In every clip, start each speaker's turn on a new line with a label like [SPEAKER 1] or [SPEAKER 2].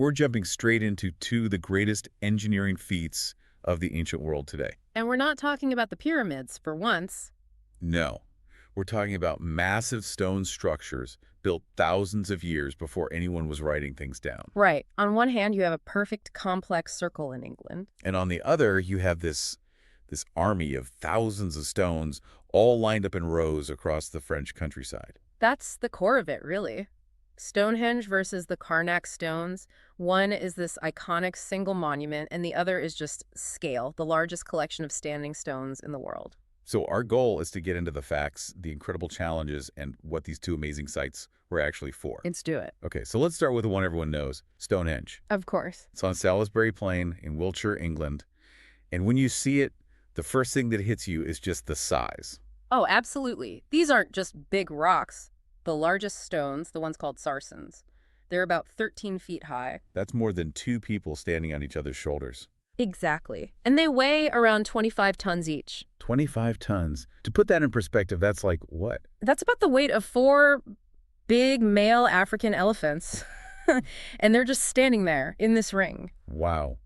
[SPEAKER 1] We're jumping straight into two of the greatest engineering feats of the ancient world today.
[SPEAKER 2] And we're not talking about the pyramids, for once.
[SPEAKER 1] No, we're talking about massive stone structures built thousands of years before anyone was writing things down.
[SPEAKER 2] Right. On one hand, you have a perfect complex circle in England.
[SPEAKER 1] And on the other, you have this army of thousands of stones all lined up in rows across the French countryside.
[SPEAKER 2] That's the core of it, really. Stonehenge versus the Carnac stones. One is this iconic single monument, and the other is just scale, the largest collection of standing stones in the world.
[SPEAKER 1] So our goal is to get into the facts, the incredible challenges, and what these two amazing sites were actually for.
[SPEAKER 2] Let's do it.
[SPEAKER 1] Okay, so let's start with the one everyone knows, Stonehenge.
[SPEAKER 2] Of course.
[SPEAKER 1] It's on Salisbury Plain in Wiltshire, England. And when you see it, the first thing that hits you is just the size.
[SPEAKER 2] Oh, absolutely. These aren't just big rocks. The largest stones, the ones called sarsens, they're about 13 feet high.
[SPEAKER 1] That's more than two people standing on each other's shoulders.
[SPEAKER 2] Exactly. And they weigh around 25 tons each.
[SPEAKER 1] 25 tons. To put that in perspective, that's like what?
[SPEAKER 2] That's about the weight of 4 big male African elephants. And they're just standing there in this ring.
[SPEAKER 1] Wow.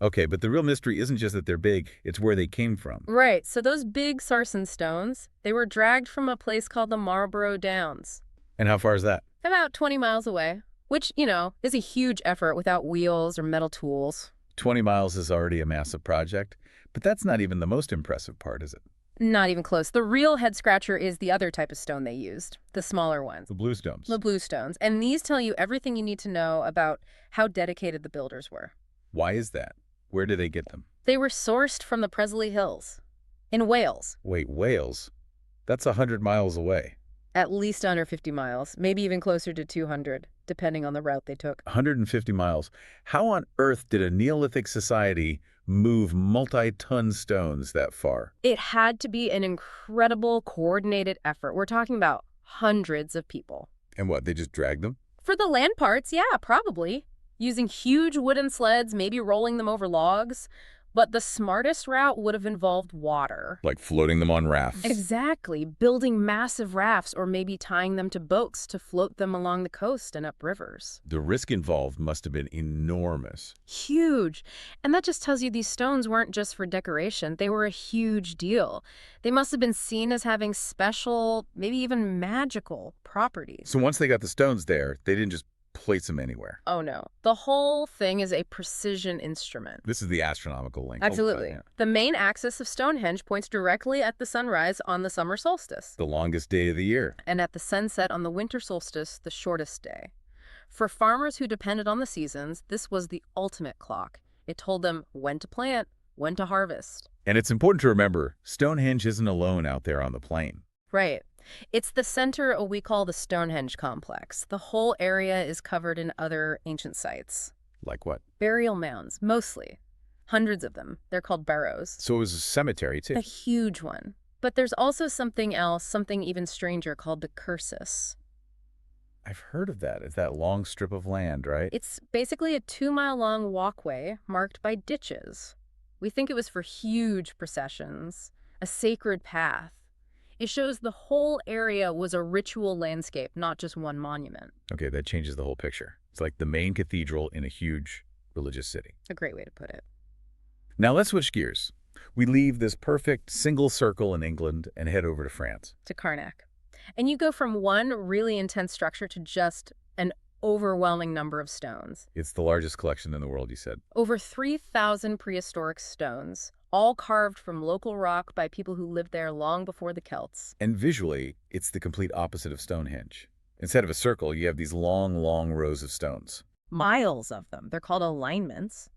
[SPEAKER 1] Okay, but the real mystery isn't just that they're big, it's where they came from.
[SPEAKER 2] Right, so those big sarsen stones, they were dragged from a place called the Marlborough Downs.
[SPEAKER 1] And how far is that?
[SPEAKER 2] About 20 miles away, which, is a huge effort without wheels or metal tools.
[SPEAKER 1] 20 miles is already a massive project, but that's not even the most impressive part, is it?
[SPEAKER 2] Not even close. The real head-scratcher is the other type of stone they used, the smaller ones.
[SPEAKER 1] The bluestones.
[SPEAKER 2] The bluestones. And these tell you everything you need to know about how dedicated the builders were.
[SPEAKER 1] Why is that? Where do they get them?
[SPEAKER 2] They were sourced from the Presley Hills in Wales.
[SPEAKER 1] Wait, Wales? That's 100 miles away.
[SPEAKER 2] At least under 50 miles, maybe even closer to 200, depending on the route they took.
[SPEAKER 1] 150 miles. How on earth did a Neolithic society move multi-ton stones that far?
[SPEAKER 2] It had to be an incredible coordinated effort. We're talking about hundreds of people.
[SPEAKER 1] And what, they just dragged them?
[SPEAKER 2] For the land parts, yeah, probably. Using huge wooden sleds, maybe rolling them over logs. But the smartest route would have involved water.
[SPEAKER 1] Like floating them on rafts.
[SPEAKER 2] Exactly. Building massive rafts or maybe tying them to boats to float them along the coast and up rivers.
[SPEAKER 1] The risk involved must have been enormous.
[SPEAKER 2] Huge. And that just tells you these stones weren't just for decoration. They were a huge deal. They must have been seen as having special, maybe even magical properties.
[SPEAKER 1] So once they got the stones there, they didn't just place them anywhere.
[SPEAKER 2] Oh, no. The whole thing is a precision instrument.
[SPEAKER 1] This is the astronomical length.
[SPEAKER 2] Absolutely.
[SPEAKER 1] Yeah.
[SPEAKER 2] The main axis of Stonehenge points directly at the sunrise on the summer solstice.
[SPEAKER 1] The longest day of the year.
[SPEAKER 2] And at the sunset on the winter solstice, the shortest day. For farmers who depended on the seasons, this was the ultimate clock. It told them when to plant, when to harvest.
[SPEAKER 1] And it's important to remember, Stonehenge isn't alone out there on the plain.
[SPEAKER 2] Right. It's the center of what we call the Stonehenge complex. The whole area is covered in other ancient sites.
[SPEAKER 1] Like what?
[SPEAKER 2] Burial mounds, mostly. Hundreds of them. They're called barrows.
[SPEAKER 1] So it was a cemetery, too.
[SPEAKER 2] A huge one. But there's also something else, something even stranger, called the cursus.
[SPEAKER 1] I've heard of that. It's that long strip of land, right?
[SPEAKER 2] It's basically a 2-mile-long walkway marked by ditches. We think it was for huge processions, a sacred path. It shows the whole area was a ritual landscape, not just one monument.
[SPEAKER 1] Okay, that changes the whole picture. It's like the main cathedral in a huge religious city.
[SPEAKER 2] A great way to put it.
[SPEAKER 1] Now let's switch gears. We leave this perfect single circle in England and head over to France.
[SPEAKER 2] To Carnac. And you go from one really intense structure to just an overwhelming number of stones.
[SPEAKER 1] It's the largest collection in the world, you said.
[SPEAKER 2] Over 3,000 prehistoric stones, all carved from local rock by people who lived there long before the Celts.
[SPEAKER 1] And visually, it's the complete opposite of Stonehenge. Instead of a circle, you have these long, long rows of stones.
[SPEAKER 2] Miles of them. They're called alignments.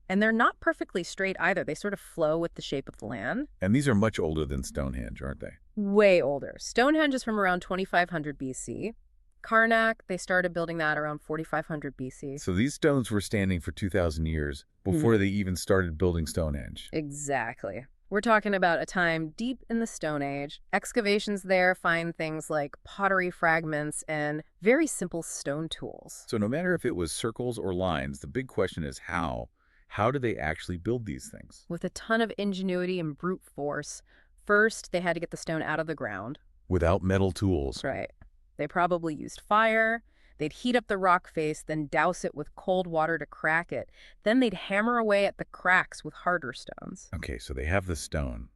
[SPEAKER 2] And they're not perfectly straight either. They sort of flow with the shape of the land.
[SPEAKER 1] And these are much older than Stonehenge, aren't they?
[SPEAKER 2] Way older. Stonehenge is from around 2500 BC. Carnac, they started building that around 4500 BC.
[SPEAKER 1] So these stones were standing for 2,000 years before they even started building Stonehenge.
[SPEAKER 2] Exactly. We're talking about a time deep in the Stone Age. Excavations there find things like pottery fragments and very simple stone tools.
[SPEAKER 1] So no matter if it was circles or lines, the big question is how. How do they actually build these things?
[SPEAKER 2] With a ton of ingenuity and brute force. First, they had to get the stone out of the ground.
[SPEAKER 1] Without metal tools.
[SPEAKER 2] Right. They probably used fire. They'd heat up the rock face, then douse it with cold water to crack it. Then they'd hammer away at the cracks with harder stones.
[SPEAKER 1] Okay, so they have the stone.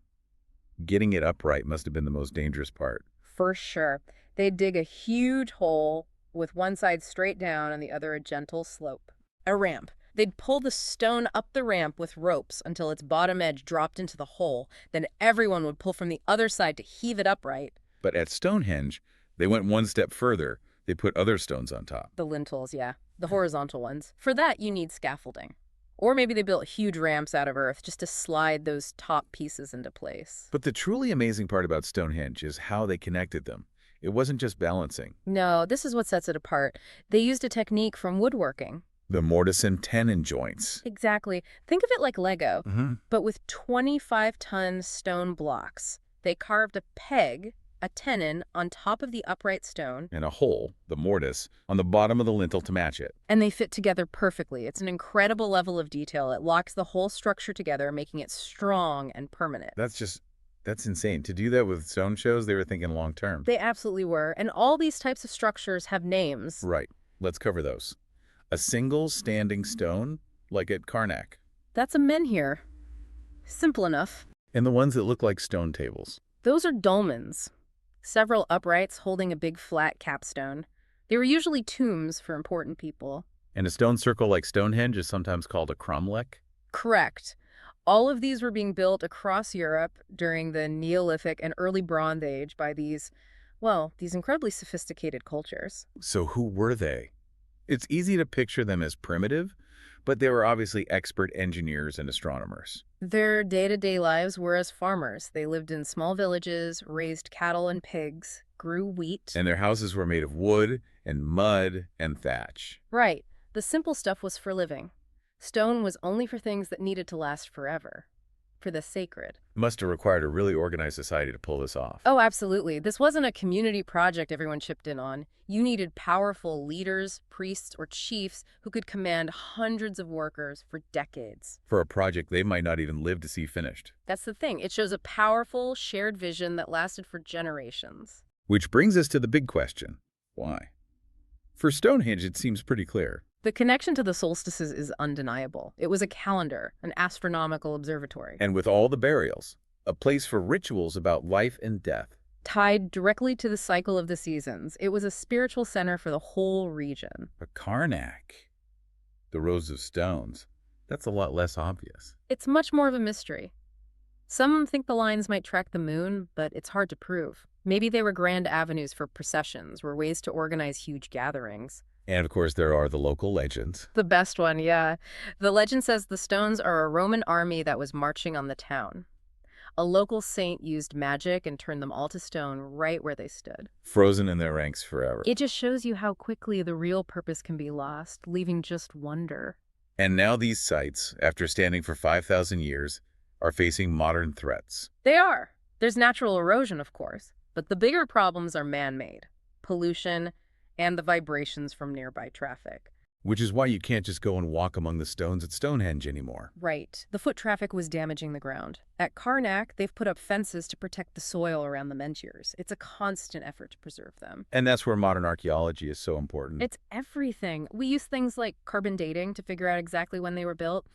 [SPEAKER 1] Getting it upright must have been the most dangerous part.
[SPEAKER 2] For sure. They'd dig a huge hole with one side straight down and the other a gentle slope. A ramp. They'd pull the stone up the ramp with ropes until its bottom edge dropped into the hole. Then everyone would pull from the other side to heave it upright.
[SPEAKER 1] But at Stonehenge, they went one step further. They put other stones on top.
[SPEAKER 2] The lintels, yeah. The horizontal ones. For that, you need scaffolding. Or maybe they built huge ramps out of earth just to slide those top pieces into place.
[SPEAKER 1] But the truly amazing part about Stonehenge is how they connected them. It wasn't just balancing.
[SPEAKER 2] No, this is what sets it apart. They used a technique from woodworking.
[SPEAKER 1] The mortise and tenon joints.
[SPEAKER 2] Exactly. Think of it like Lego,
[SPEAKER 1] Mm-hmm.
[SPEAKER 2] but with 25-ton stone blocks. They carved a peg, a tenon, on top of the upright stone,
[SPEAKER 1] And a hole, the mortise, on the bottom of the lintel to match it.
[SPEAKER 2] and they fit together perfectly. It's an incredible level of detail. It locks the whole structure together, making it strong and permanent.
[SPEAKER 1] That's insane. To do that with stone shows, they were thinking long term.
[SPEAKER 2] They absolutely were. And all these types of structures have names.
[SPEAKER 1] Right. Let's cover those. A single standing stone, like at Carnac.
[SPEAKER 2] That's a menhir. Simple enough.
[SPEAKER 1] And the ones that look like stone tables.
[SPEAKER 2] Those are dolmens. Several uprights holding a big flat capstone. They were usually tombs for important people.
[SPEAKER 1] And a stone circle like Stonehenge is sometimes called a cromlech.
[SPEAKER 2] Correct. All of these were being built across Europe during the Neolithic and early Bronze Age by these incredibly sophisticated cultures.
[SPEAKER 1] So who were they? It's easy to picture them as primitive, but they were obviously expert engineers and astronomers.
[SPEAKER 2] Their day-to-day lives were as farmers. They lived in small villages, raised cattle and pigs, grew wheat.
[SPEAKER 1] And their houses were made of wood and mud and thatch.
[SPEAKER 2] Right. The simple stuff was for living. Stone was only for things that needed to last forever. For the sacred.
[SPEAKER 1] Must have required a really organized society to pull this off.
[SPEAKER 2] Oh, absolutely. This wasn't a community project everyone chipped in on. You needed powerful leaders, priests, or chiefs who could command hundreds of workers for decades.
[SPEAKER 1] For a project they might not even live to see finished.
[SPEAKER 2] That's the thing. It shows a powerful, shared vision that lasted for generations.
[SPEAKER 1] Which brings us to the big question. Why? For Stonehenge, it seems pretty clear.
[SPEAKER 2] The connection to the solstices is undeniable. It was a calendar, an astronomical observatory,
[SPEAKER 1] And with all the burials, a place for rituals about life and death.
[SPEAKER 2] tied directly to the cycle of the seasons. It was a spiritual center for the whole region.
[SPEAKER 1] But Carnac, the rows of stones, that's a lot less obvious.
[SPEAKER 2] It's much more of a mystery. Some think the lines might track the moon, but it's hard to prove. Maybe they were grand avenues for processions, were ways to organize huge gatherings.
[SPEAKER 1] And of course, there are the local legends.
[SPEAKER 2] The best one, yeah. The legend says the stones are a Roman army that was marching on the town. A local saint used magic and turned them all to stone right where they stood.
[SPEAKER 1] Frozen in their ranks forever.
[SPEAKER 2] It just shows you how quickly the real purpose can be lost, leaving just wonder.
[SPEAKER 1] And now these sites, after standing for 5,000 years, are facing modern threats.
[SPEAKER 2] They are. There's natural erosion, of course, but the bigger problems are man-made. Pollution and the vibrations from nearby traffic.
[SPEAKER 1] Which is why you can't just go and walk among the stones at Stonehenge anymore.
[SPEAKER 2] Right. The foot traffic was damaging the ground. At Carnac, they've put up fences to protect the soil around the menhirs. It's a constant effort to preserve them.
[SPEAKER 1] And that's where modern archaeology is so important.
[SPEAKER 2] It's everything. We use things like carbon dating to figure out exactly when they were built.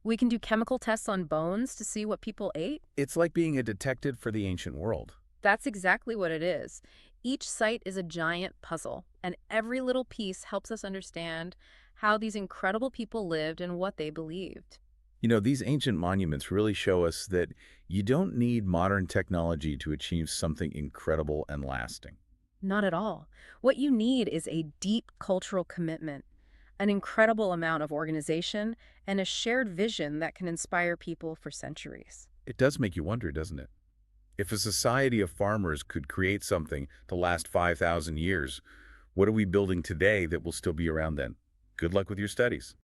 [SPEAKER 2] We can do chemical tests on bones to see what people ate.
[SPEAKER 1] It's like being a detective for the ancient world.
[SPEAKER 2] That's exactly what it is. Each site is a giant puzzle, and every little piece helps us understand how these incredible people lived and what they believed.
[SPEAKER 1] You know, these ancient monuments really show us that you don't need modern technology to achieve something incredible and lasting.
[SPEAKER 2] Not at all. What you need is a deep cultural commitment, an incredible amount of organization, and a shared vision that can inspire people for centuries.
[SPEAKER 1] It does make you wonder, doesn't it? If a society of farmers could create something to last 5,000 years, what are we building today that will still be around then? Good luck with your studies.